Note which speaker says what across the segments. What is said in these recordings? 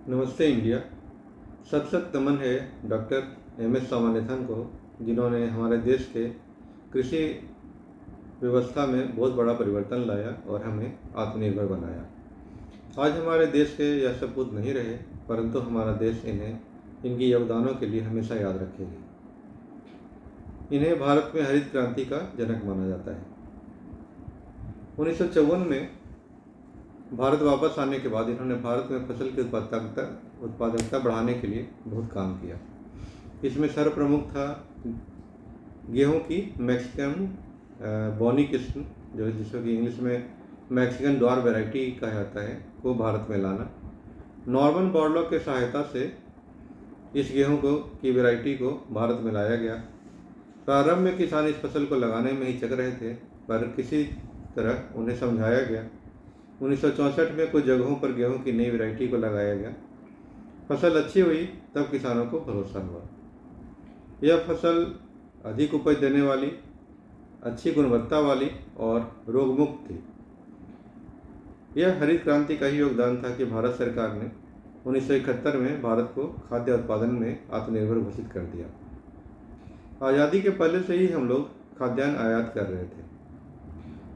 Speaker 1: नमस्ते इंडिया। सत सत नमन है डॉक्टर एम.एस. स्वामीनाथन को, जिन्होंने हमारे देश के कृषि व्यवस्था में बहुत बड़ा परिवर्तन लाया और हमें आत्मनिर्भर बनाया। आज हमारे देश के यह सपूत नहीं रहे, परंतु हमारा देश इनकी योगदानों के लिए हमेशा याद रखेगी। इन्हें भारत में हरित क्रांति का जनक माना जाता है। 1954 में भारत वापस आने के बाद इन्होंने भारत में फसल की उत्पादकता बढ़ाने के लिए बहुत काम किया। इसमें सर्वप्रमुख था गेहूं की मैक्सिकन बोनी किस्म, जो जिसको कि इंग्लिश में मैक्सिकन डॉर वैरायटी कहा जाता है, वो भारत में लाना। नॉर्मन बोरलॉग के सहायता से इस गेहूं की वैरायटी को भारत में लाया गया। प्रारंभ में किसान इस फसल को लगाने में ही चक रहे थे, पर किसी तरह उन्हें समझाया गया। 1964 में कुछ जगहों पर गेहूं की नई वैरायटी को लगाया गया। फसल अच्छी हुई तब किसानों को भरोसा हुआ। यह फसल अधिक उपज देने वाली, अच्छी गुणवत्ता वाली और रोगमुक्त थी। यह हरित क्रांति का ही योगदान था कि भारत सरकार ने 1971 में भारत को खाद्य उत्पादन में आत्मनिर्भर घोषित कर दिया। आज़ादी के पहले से ही हम लोग खाद्यान्न आयात कर रहे थे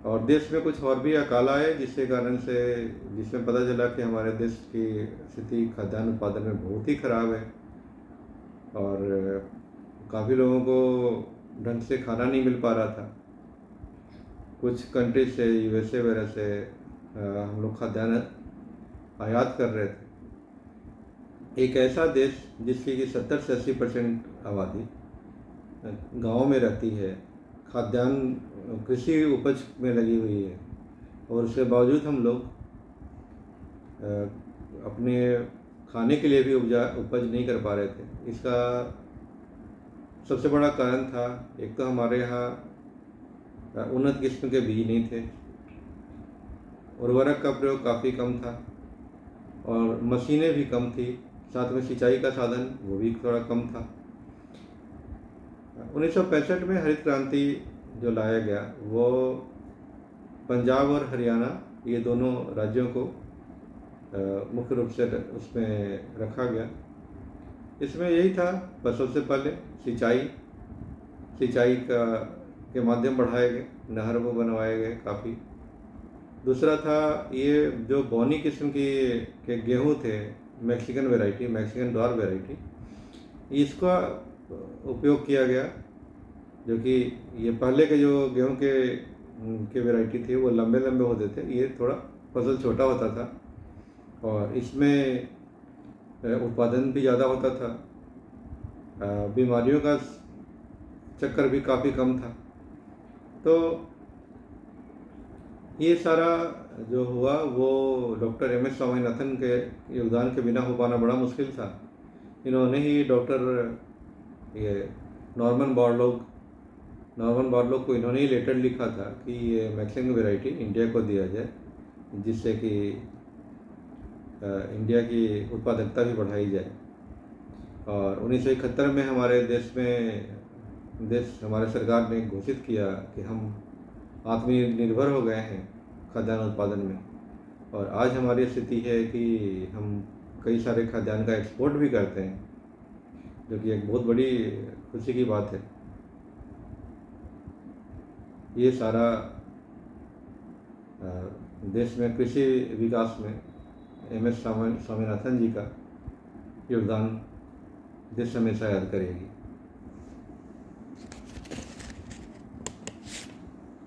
Speaker 1: और देश में कुछ और भी अकाल आए, जिसमें पता चला कि हमारे देश की स्थिति खाद्यान्न उत्पादन में बहुत ही खराब है और काफ़ी लोगों को ढंग से खाना नहीं मिल पा रहा था। कुछ कंट्री से, यूएसए वगैरह से हम लोग खाद्यान्न आयात कर रहे थे। एक ऐसा देश जिसकी कि 70 से 80% आबादी गाँव में रहती है, खाद्यान्न कृषि उपज में लगी हुई है, और उसके बावजूद हम लोग अपने खाने के लिए भी उपज नहीं कर पा रहे थे। इसका सबसे बड़ा कारण था, एक तो हमारे यहाँ उन्नत किस्म के बीज नहीं थे, उर्वरक का प्रयोग काफ़ी कम था और मशीनें भी कम थी, साथ में सिंचाई का साधन वो भी थोड़ा कम था। 1965 में हरित क्रांति जो लाया गया, वो पंजाब और हरियाणा, ये दोनों राज्यों को मुख्य रूप से उसमें रखा गया। इसमें यही था, सबसे पहले सिंचाई के माध्यम बढ़ाए गए, नहर वो बनवाए गए काफ़ी। दूसरा था ये जो बोनी किस्म के गेहूँ थे, मैक्सिकन डॉर वैरायटी, इसका उपयोग किया गया, जो कि ये पहले के जो गेहूं के वैरायटी थी वो लंबे लंबे होते थे, ये थोड़ा फसल छोटा होता था और इसमें उत्पादन भी ज़्यादा होता था। बीमारियों का चक्कर भी काफ़ी कम था। तो ये सारा जो हुआ वो डॉक्टर एम.एस. स्वामीनाथन के योगदान के बिना हो पाना बड़ा मुश्किल था। इन्होंने ही नॉर्मन बॉरलॉग को इन्होंने ही लेटर लिखा था कि ये मैक्सिकन वैरायटी इंडिया को दिया जाए, जिससे कि इंडिया की उत्पादकता भी बढ़ाई जाए। और 1971 में हमारे सरकार ने घोषित किया कि हम आत्मनिर्भर हो गए हैं खाद्यान्न उत्पादन में, और आज हमारी स्थिति है कि हम कई सारे खाद्यान्न का एक्सपोर्ट भी करते हैं, जो कि एक बहुत बड़ी खुशी की बात है। ये सारा देश में कृषि विकास में एम.एस. स्वामीनाथन जी का योगदान देश हमेशा याद करेगी।